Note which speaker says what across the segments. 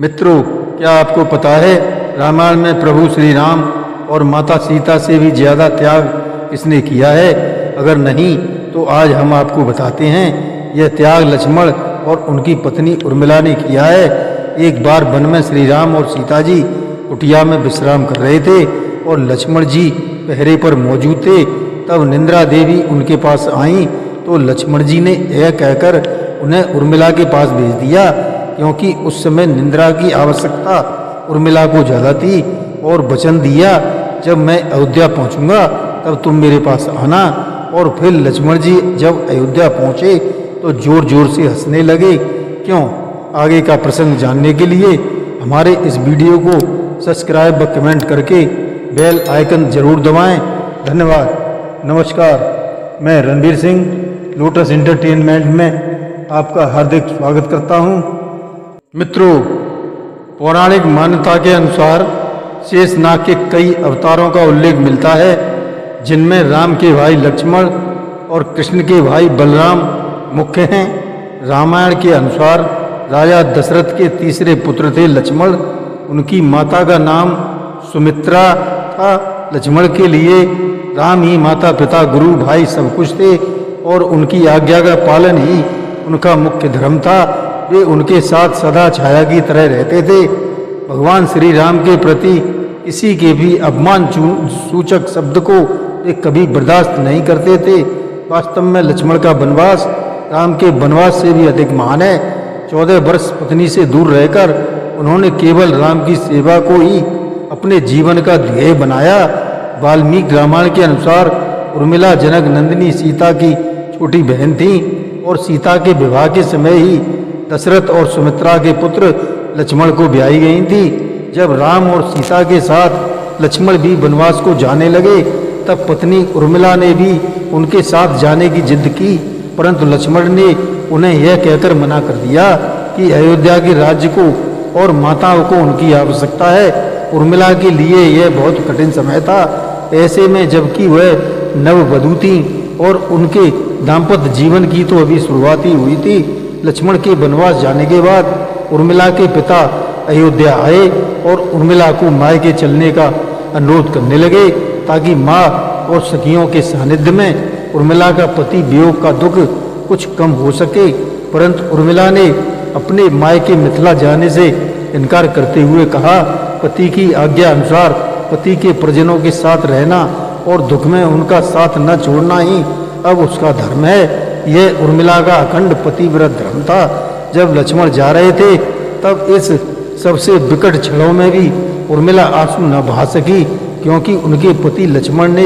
Speaker 1: मित्रों, क्या आपको पता है रामायण में प्रभु श्री राम और माता सीता से भी ज़्यादा त्याग किसने किया है? अगर नहीं तो आज हम आपको बताते हैं। यह त्याग लक्ष्मण और उनकी पत्नी उर्मिला ने किया है। एक बार वन में श्री राम और सीता जी कुटिया में विश्राम कर रहे थे और लक्ष्मण जी पहरे पर मौजूद थे। तब निंद्रा देवी उनके पास आईं तो लक्ष्मण जी ने यह कहकर उन्हें उर्मिला के पास भेज दिया, क्योंकि उस समय निंद्रा की आवश्यकता उर्मिला को ज़्यादा थी, और वचन दिया, जब मैं अयोध्या पहुंचूंगा तब तुम मेरे पास आना। और फिर लक्ष्मण जी जब अयोध्या पहुंचे तो जोर जोर से हंसने लगे। क्यों? आगे का प्रसंग जानने के लिए हमारे इस वीडियो को सब्सक्राइब व कमेंट करके बेल आइकन जरूर दबाएं। धन्यवाद। नमस्कार, मैं रणवीर सिंह लोटस एंटरटेनमेंट में आपका हार्दिक स्वागत करता हूं। मित्रों, पौराणिक मान्यता के अनुसार शेषनाग के कई अवतारों का उल्लेख मिलता है, जिनमें राम के भाई लक्ष्मण और कृष्ण के भाई बलराम मुख्य हैं। रामायण के अनुसार राजा दशरथ के तीसरे पुत्र थे लक्ष्मण। उनकी माता का नाम सुमित्रा था। लक्ष्मण के लिए राम ही माता पिता गुरु भाई सब कुछ थे और उनकी आज्ञा का पालन ही उनका मुख्य धर्म था। वे उनके साथ सदा छाया की तरह रहते थे। भगवान श्री राम के प्रति किसी के भी अपमान सूचक शब्द को वे कभी बर्दाश्त नहीं करते थे। वास्तव में लक्ष्मण का वनवास राम के वनवास से भी अधिक महान है। 14 वर्ष पत्नी से दूर रहकर उन्होंने केवल राम की सेवा को ही अपने जीवन का ध्येय बनाया। वाल्मीकि रामायण के अनुसार उर्मिला जनक नंदिनी सीता की छोटी बहन थी और सीता के विवाह के समय ही दशरथ और सुमित्रा के पुत्र लक्ष्मण को ब्याही गई थी। जब राम और सीता के साथ लक्ष्मण भी वनवास को जाने लगे तब पत्नी उर्मिला ने भी उनके साथ जाने की जिद की, परंतु लक्ष्मण ने उन्हें यह कहकर मना कर दिया कि अयोध्या के राज्य को और माताओं को उनकी आवश्यकता है। उर्मिला के लिए यह बहुत कठिन समय था। ऐसे में जबकि वह नववधू थी और उनके दाम्पत्य जीवन की तो अभी शुरुआत ही हुई थी। लक्ष्मण के वनवास जाने के बाद उर्मिला के पिता अयोध्या आए और उर्मिला को मायके चलने का अनुरोध करने लगे, ताकि माँ और सखियों के सानिध्य में उर्मिला का पति वियोग का दुख कुछ कम हो सके। परंतु उर्मिला ने अपने मायके मिथिला जाने से इनकार करते हुए कहा, पति की आज्ञा अनुसार पति के परिजनों के साथ रहना और दुख में उनका साथ न छोड़ना ही अब उसका धर्म है। यह उर्मिला का अखंड पतिव्रत धर्म था। जब लक्ष्मण जा रहे थे तब इस सबसे विकट क्षणों में भी उर्मिला आंसू न बहा सकी, क्योंकि उनके पति लक्ष्मण ने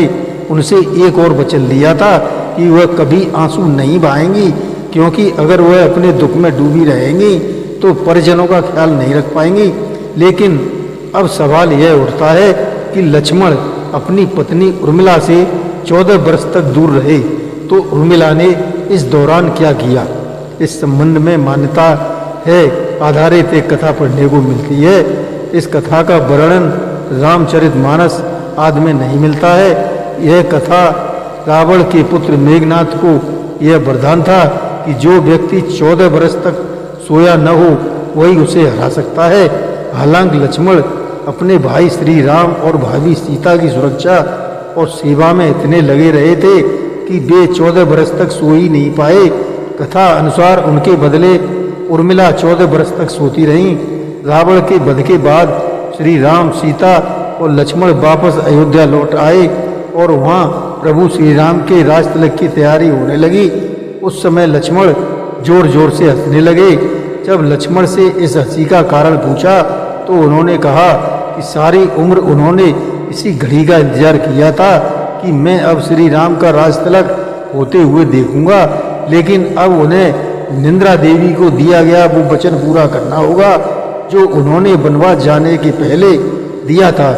Speaker 1: उनसे एक और वचन लिया था कि वह कभी आंसू नहीं बहाएंगी, क्योंकि अगर वह अपने दुख में डूबी रहेंगी तो परिजनों का ख्याल नहीं रख पाएंगी। लेकिन अब सवाल यह उठता है कि लक्ष्मण अपनी पत्नी उर्मिला से 14 वर्ष तक दूर रहे, तो उर्मिला ने इस दौरान क्या किया? इस संबंध में मान्यता है आधारित एक कथा पढ़ने को मिलती है। इस कथा का वर्णन रामचरितमानस आदि में नहीं मिलता है। यह कथा रावण के पुत्र मेघनाथ को यह वरदान था कि जो व्यक्ति 14 वर्ष तक सोया न हो वही उसे हरा सकता है। हालांकि लक्ष्मण अपने भाई श्री राम और भाभी सीता की सुरक्षा और सेवा में इतने लगे रहे थे कि वे 14 वर्ष तक सो ही नहीं पाए। कथा अनुसार उनके बदले उर्मिला 14 वर्ष तक सोती रहीं। रावण के वध के बाद श्री राम, सीता और लक्ष्मण वापस अयोध्या लौट आए और वहाँ प्रभु श्री राम के राजतिलक की तैयारी होने लगी। उस समय लक्ष्मण जोर जोर से हंसने लगे। जब लक्ष्मण से इस हंसी का कारण पूछा तो उन्होंने कहा कि सारी उम्र उन्होंने इसी घड़ी का इंतजार किया था कि मैं अब श्री राम का राजतिलक होते हुए देखूंगा, लेकिन अब उन्हें निंद्रा देवी को दिया गया वो वचन पूरा करना होगा जो उन्होंने वनवास जाने के पहले दिया था।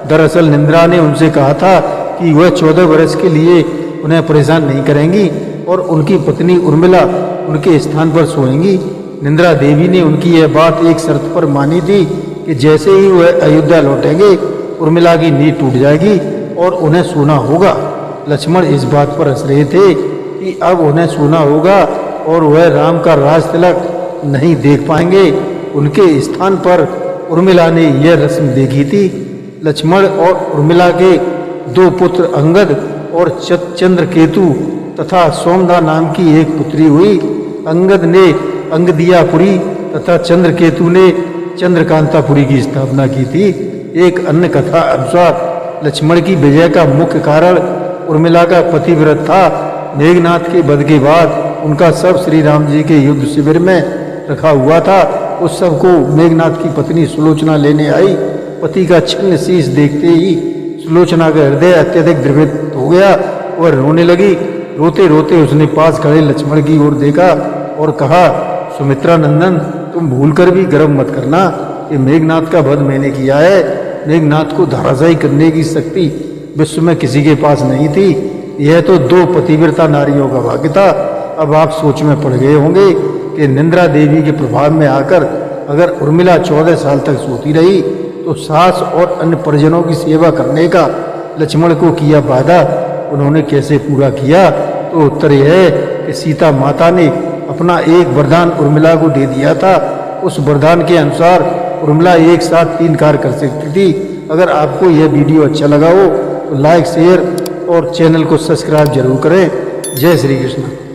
Speaker 1: दरअसल निंद्रा ने उनसे कहा था कि वह 14 वर्ष के लिए उन्हें परेशान नहीं करेंगी और उनकी पत्नी उर्मिला उनके स्थान पर सोएंगी। निंद्रा देवी ने उनकी यह बात एक शर्त पर मानी थी कि जैसे ही वह अयोध्या लौटेंगे उर्मिला की नींद टूट जाएगी और उन्हें सोना होगा। लक्ष्मण इस बात पर हंस रहे थे कि अब उन्हें सोना होगा और वह राम का राज तिलक नहीं देख पाएंगे। उनके स्थान पर उर्मिला ने यह रस्म देखी थी। लक्ष्मण और उर्मिला के दो पुत्र अंगद और चंद्रकेतु तथा सोमदा नाम की एक पुत्री हुई। अंगद ने अंगदियापुरी तथा चंद्रकेतु ने चंद्रकांतापुरी की स्थापना की थी। एक अन्य कथा अनुसार लक्ष्मण की विजय का मुख्य कारण उर्मिला का पतिव्रत था। मेघनाथ के वध के बाद उनका शव श्री राम जी के युद्ध शिविर में रखा हुआ था। उस शव को मेघनाथ की पत्नी सुलोचना लेने आई। पति का छिन्न शीश देखते ही सुलोचना का हृदय अत्यधिक द्रवित हो गया। वह रोने लगी। रोते रोते उसने पास खड़े लक्ष्मण की ओर देखा और कहा, सुमित्रा नंदन, तुम भूलकर भी गर्व मत करना कि मेघनाथ का वध मैंने किया है। मेघनाथ को धराशायी करने की शक्ति विश्व में किसी के पास नहीं थी। यह तो दो पतिव्रता नारियों का भाग्य था। अब आप सोच में पड़ गए होंगे कि निंद्रा देवी के प्रभाव में आकर अगर उर्मिला 14 साल तक सोती रही तो सास और अन्य परिजनों की सेवा करने का लक्ष्मण को किया वादा उन्होंने कैसे पूरा किया। तो उत्तर यह है कि सीता माता ने अपना एक वरदान उर्मिला को दे दिया था। उस वरदान के अनुसार उर्मिला एक साथ 3 कार्य कर सकती थी। अगर आपको यह वीडियो अच्छा लगा हो तो लाइक, शेयर और चैनल को सब्सक्राइब जरूर करें। जय श्री कृष्ण।